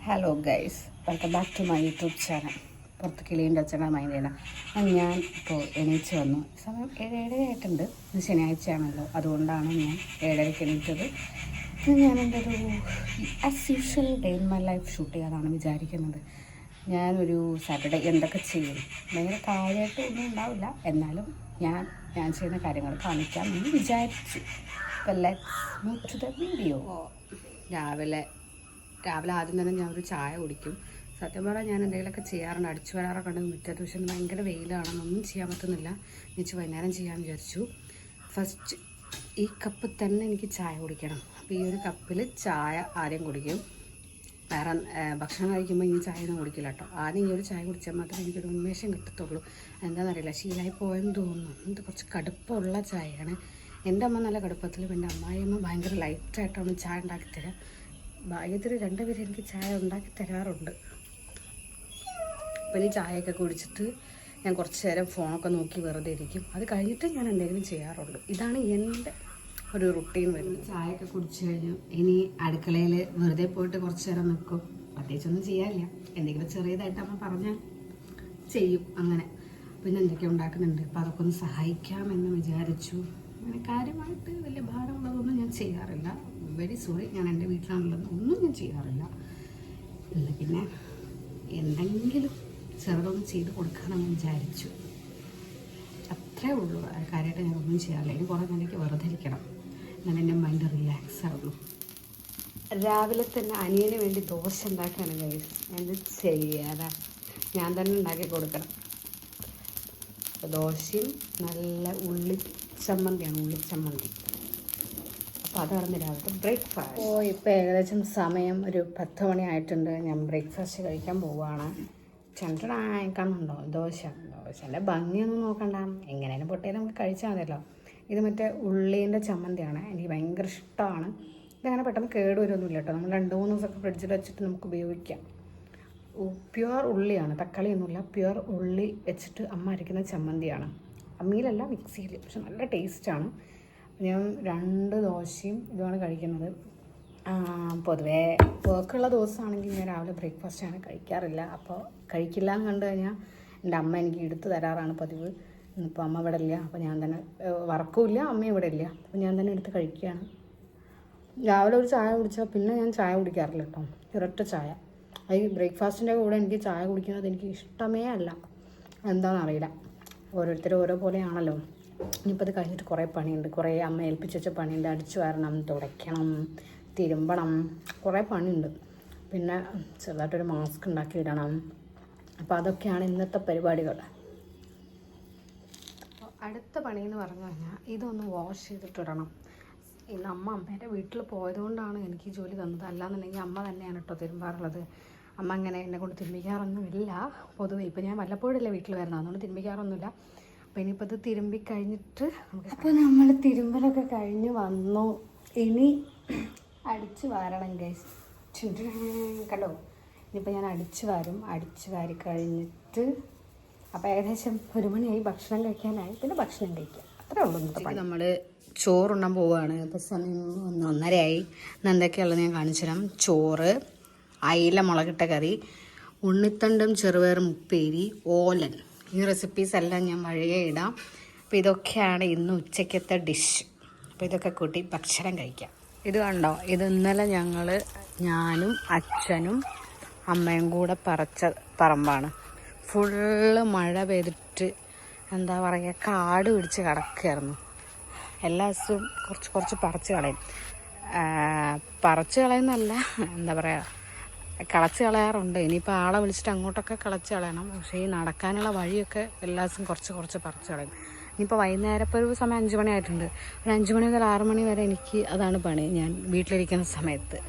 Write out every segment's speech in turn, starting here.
Hello guys, welcome back to my YouTube channel. പുറത്ത് കിളീൻ്റെ അച്ഛനാ മൈനേന. ഞാൻ ഇപ്പോൾ എണീച്ച് വന്നു. സമയം 7:30 ആയിട്ടുണ്ട്. ഇന്ന് ശനിയാഴ്ചയാണല്ലോ, അതുകൊണ്ടാണ് ഞാൻ 7:30 എണീറ്റത്. ഇന്ന് ഞാൻ എൻ്റെ ഒരു as usual day in my life shoot ചെയ്യാനാണ് വിചാരിക്കുന്നത്. ഞാനൊരു സാറ്റർഡേ എന്തൊക്കെ ചെയ്യും, ഭയങ്കര കാര്യമായിട്ട് ഒന്നും ഉണ്ടാവില്ല, എന്നാലും ഞാൻ ചെയ്യുന്ന കാര്യങ്ങൾ കാണിക്കാമെന്ന് വിചാരിച്ചു. അപ്പോൾ let's move to the video. രാവിലെ ആദ്യം തന്നെ ഞാൻ ഒരു ചായ കുടിക്കും. സത്യം പറഞ്ഞാൽ ഞാൻ എന്തെങ്കിലുമൊക്കെ ചെയ്യാറുണ്ട്, അടിച്ചു വരാറൊക്കെ ഉണ്ടെങ്കിൽ മുറ്റത്ത്. പക്ഷേ ഭയങ്കര വെയിലാണെന്നൊന്നും ചെയ്യാൻ പറ്റുന്നില്ല. എനിക്ക് വൈകുന്നേരം ചെയ്യാമെന്ന് വിചാരിച്ചു. ഫസ്റ്റ് ഈ കപ്പ് തന്നെ എനിക്ക് ചായ കുടിക്കണം. അപ്പോൾ ഈ ഒരു കപ്പിൽ ചായ ആദ്യം കുടിക്കും. വേറെ ഭക്ഷണം കഴിക്കുമ്പോൾ ഈ ചായ ഒന്നും കുടിക്കില്ല കേട്ടോ. ആദ്യം ഈ ഒരു ചായ കുടിച്ചാൽ മാത്രമേ എനിക്കൊരു ഉന്മേഷം കിട്ടത്തുള്ളൂ. എന്താണെന്നറിയില്ല, ശീലമായി പോയെന്ന് തോന്നുന്നു. ഇത് കുറച്ച് കടുപ്പമുള്ള ചായയാണ്. എൻ്റെ അമ്മ നല്ല കടുപ്പത്തിലും എൻ്റെ അമ്മായിയമ്മ ഭയങ്കര ലൈറ്റായിട്ടാണ് ചായ ഉണ്ടാക്കി തരാം. ഭാഗ്യത്തിൽ രണ്ടുപേരും എനിക്ക് ചായ ഉണ്ടാക്കി തരാറുണ്ട്. അപ്പോൾ ഈ ചായയൊക്കെ കുടിച്ചിട്ട് ഞാൻ കുറച്ച് നേരം ഫോണൊക്കെ നോക്കി വെറുതെ ഇരിക്കും. അത് കഴിഞ്ഞിട്ട് ഞാൻ എന്തെങ്കിലും ചെയ്യാറുള്ളൂ. ഇതാണ് എൻ്റെ ഒരു റുട്ടീൻ വരുന്നത്. ചായയൊക്കെ കുടിച്ച് കഴിഞ്ഞു ഇനി അടുക്കളയിൽ വെറുതെ പോയിട്ട് കുറച്ച് നേരം നിൽക്കും. പ്രത്യേകിച്ചൊന്നും ചെയ്യാനില്ല, എന്തെങ്കിലും ചെറിയതായിട്ട് അമ്മ പറഞ്ഞാൽ ചെയ്യും. അങ്ങനെ പിന്നെ എന്തൊക്കെ ഉണ്ടാക്കുന്നുണ്ട്, അപ്പോൾ അതൊക്കെ ഒന്ന് സഹായിക്കാമെന്ന് വിചാരിച്ചു. അങ്ങനെ കാര്യമായിട്ട് വലിയ ഭാരമുള്ളതൊന്നും ഞാൻ ചെയ്യാറില്ല. വെരി സോറി, ഞാൻ എൻ്റെ വീട്ടിലാണുള്ളത്, ഒന്നും ഞാൻ ചെയ്യാറില്ല. പിന്നെ എന്തെങ്കിലും ചെറുതൊന്നും ചെയ്ത് കൊടുക്കാമെന്ന് വിചാരിച്ചു. അത്രേ ഉള്ളൂ. കാര്യമായിട്ട് ഞാൻ ഒന്നും ചെയ്യാറില്ല. ഇനി കുറേ നേരത്തേക്ക് വെറുതെ ഇരിക്കണം, എന്നാൽ എൻ്റെ മൈൻഡ് റിലാക്സ് ആവുള്ളൂ. രാവിലെ തന്നെ അനിയന് വേണ്ടി ദോശ ഉണ്ടാക്കുകയാണ് ഗൈസ്. എന്ത് ചെയ്യാനാ, ഞാൻ തന്നെ ഉണ്ടാക്കി കൊടുക്കണം. ദോശയും നല്ല ഉള്ളിച്ചമ്മന്തിയാണ്, ഉള്ളിച്ചമ്മന്തി. അപ്പോൾ അതാണ് രാവിലത്തെ ബ്രേക്ക്ഫാസ്റ്റ്. ഇപ്പോൾ ഏകദേശം സമയം ഒരു 10 മണി ആയിട്ടുണ്ട്. ഞാൻ ബ്രേക്ക്ഫാസ്റ്റ് കഴിക്കാൻ പോവുകയാണ്. കാണുന്നുണ്ടോ ദോശൻ്റെ ഭംഗിയൊന്നും നോക്കണ്ട, എങ്ങനെയാലും പൊട്ടിയാലും നമുക്ക് കഴിച്ചാൽ മതിയല്ലോ. ഇത് മറ്റേ ഉള്ളീൻ്റെ ചമ്മന്തിയാണ്, എനിക്ക് ഭയങ്കര ഇഷ്ടമാണ്. ഇതങ്ങനെ പെട്ടെന്ന് കേടുവരൊന്നുമില്ല കേട്ടോ. നമ്മൾ 2-3 ദിവസമൊക്കെ ഫ്രിഡ്ജിൽ വെച്ചിട്ട് നമുക്ക് ഉപയോഗിക്കാം. പ്യുവർ ഉള്ളിയാണ്, തക്കാളിയൊന്നുമില്ല. പ്യുവർ ഉള്ളി വെച്ചിട്ട് അമ്മ അരയ്ക്കുന്ന ചമ്മന്തിയാണ്. അമ്മിയിലല്ല, മിക്സിയിൽ. പക്ഷെ നല്ല ടേസ്റ്റാണ്. ഞാൻ 2 ദോശയും ഇതുമാണ് കഴിക്കുന്നത്. പൊതുവേ വർക്കുള്ള ദിവസമാണെങ്കിൽ ഞാൻ രാവിലെ ബ്രേക്ക്ഫാസ്റ്റാണ് കഴിക്കാറില്ല. അപ്പോൾ കഴിക്കില്ല എന്ന് കണ്ടു കഴിഞ്ഞാൽ എൻ്റെ അമ്മ എനിക്ക് എടുത്തു തരാറാണ് പതിവ്. ഇന്നിപ്പോൾ അമ്മ ഇവിടെ ഇല്ല, അപ്പോൾ ഞാൻ തന്നെ വർക്കുമില്ല, അമ്മയും ഇവിടെ ഇല്ല, അപ്പോൾ ഞാൻ തന്നെ എടുത്ത് കഴിക്കുകയാണ്. രാവിലെ ഒരു ചായ കുടിച്ചാൽ പിന്നെ ഞാൻ ചായ കുടിക്കാറില്ല കേട്ടോ, ഒരൊറ്റ ചായ. ഈ ബ്രേക്ക്ഫാസ്റ്റിൻ്റെ കൂടെ എനിക്ക് ചായ കുടിക്കുന്നത് എനിക്ക് ഇഷ്ടമേ അല്ല. എന്താണെന്നറിയില്ല, ഓരോരുത്തരും ഓരോ പോലെയാണല്ലോ. ഇനിയിപ്പോൾ അത് കഴിഞ്ഞിട്ട് കുറേ പണിയുണ്ട്, കുറേ അമ്മ ഏൽപ്പിച്ച് വെച്ച പണിയുണ്ട്. അടിച്ചു വാരണം, തുടയ്ക്കണം, തിരുമ്പണം, കുറേ പണിയുണ്ട്. പിന്നെ ചെറുതായിട്ടൊരു മാസ്ക് ഉണ്ടാക്കി ഇടണം. അപ്പോൾ അതൊക്കെയാണ് ഇന്നത്തെ പരിപാടികൾ. അടുത്ത പണിയെന്ന് പറഞ്ഞു കഴിഞ്ഞാൽ ഇതൊന്ന് വാഷ് ചെയ്തിട്ടിടണം. ഇന്ന് അമ്മേൻ്റെ വീട്ടിൽ പോയതുകൊണ്ടാണ് എനിക്ക് ഈ ജോലി തന്നത്. അല്ലാന്നുണ്ടെങ്കിൽ അമ്മ തന്നെയാണ് കേട്ടോ തിരുമ്പാറുള്ളത്. അമ്മ അങ്ങനെ എന്നെ കൊണ്ട് തിരുമ്പിക്കാറൊന്നുമില്ല പൊതുവെ. ഇപ്പോൾ ഞാൻ വല്ലപ്പോഴല്ലേ വീട്ടിൽ വരുന്നത്, അതുകൊണ്ട് തിരുമ്പിക്കാറൊന്നുമില്ല. അപ്പോൾ ഇനിയിപ്പോൾ ഇത് തിരുമ്പി കഴിഞ്ഞിട്ട് അപ്പോൾ നമ്മൾ തിരുമ്പലൊക്കെ കഴിഞ്ഞ് വന്നു. ഇനി അടിച്ച് വാരണം ഗൈസ്. കണ്ടോ, ഇനിയിപ്പോൾ ഞാൻ അടിച്ച് വാരി കഴിഞ്ഞിട്ട് അപ്പോൾ ഏകദേശം 1 മണിയായി. ഭക്ഷണം കഴിക്കാനായി, പിന്നെ ഭക്ഷണം കഴിക്കാം, അത്രേ ഉള്ളൂ. നമ്മൾ ചോറുണ്ണാൻ പോവുകയാണ്. ഇപ്പോൾ സമയം 1:30 ഇന്ന് എന്തൊക്കെയുള്ളത് ഞാൻ കാണിച്ചു തരാം. ചോറ്, അയില മുളകിട്ട കറി, ഉണ്ണിത്തണ്ടും ചെറുപയറും ഉപ്പേരി, ഓലൻ. ഈ റെസിപ്പീസ് എല്ലാം ഞാൻ വഴിയെ ഇടാം. അപ്പോൾ ഇതൊക്കെയാണ് ഇന്ന് ഉച്ചയ്ക്കത്തെ ഡിഷ്. അപ്പോൾ ഇതൊക്കെ കൂട്ടി ഭക്ഷണം കഴിക്കാം. ഇത് കണ്ടോ, ഇത് ഇന്നലെ ഞാനും അച്ഛനും അമ്മയും കൂടെ പറിച്ച പറമ്പാണ്. ഫുള്ള് മഴ പെയ്തിട്ട് എന്താ പറയുക, കാട് പിടിച്ച് കിടക്കുകയായിരുന്നു. എല്ലാ ദിവസവും കുറച്ച് പറിച്ച് കളയും. പറിച്ച് കളയുന്നല്ല, എന്താ പറയുക, കളച്ച് കളയാറുണ്ട്. ഇനിയിപ്പോൾ ആളെ വിളിച്ചിട്ട് അങ്ങോട്ടൊക്കെ കളച്ച് കളയണം. പക്ഷേ ഈ നടക്കാനുള്ള വഴിയൊക്കെ എല്ലാ ദിവസവും കുറച്ച് പറിച്ച് കളയും. ഇനിയിപ്പോൾ വൈകുന്നേരം ഇപ്പോൾ ഒരു സമയം 5 മണി ആയിട്ടുണ്ട്. ഒരു 5 മണി മുതൽ 6 മണി വരെ എനിക്ക് അതാണ് പണി. ഞാൻ വീട്ടിലിരിക്കുന്ന സമയത്ത്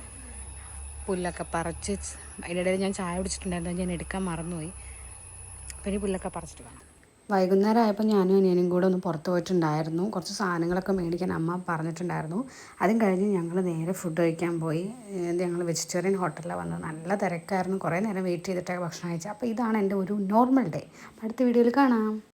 പുല്ലൊക്കെ പറിച്ച്, അതിൻ്റെ ഇടയിൽ ഞാൻ ചായ കുടിച്ചിട്ടുണ്ടായിരുന്നു, ഞാൻ എടുക്കാൻ മറന്നുപോയി. അപ്പോൾ ഇനി പുല്ലൊക്കെ പറിച്ചിട്ട് വേണം. വൈകുന്നേരം ആയപ്പോൾ ഞാനും അനിയനും കൂടെ ഒന്ന് പുറത്ത് പോയിട്ടുണ്ടായിരുന്നു. കുറച്ച് സാധനങ്ങളൊക്കെ മേടിക്കാൻ അമ്മ പറഞ്ഞിട്ടുണ്ടായിരുന്നു. അതും കഴിഞ്ഞ് ഞങ്ങൾ നേരെ ഫുഡ് കഴിക്കാൻ പോയി. ഞങ്ങൾ വെജിറ്റേറിയൻ ഹോട്ടലിലാണ് വന്നത്. നല്ല തിരക്കായിരുന്നു, കുറേ നേരം വെയിറ്റ് ചെയ്തിട്ടൊക്കെ ഭക്ഷണം കഴിച്ചത്. അപ്പോൾ ഇതാണ് എൻ്റെ ഒരു നോർമൽ ഡേ. അടുത്ത വീഡിയോയിൽ കാണാം.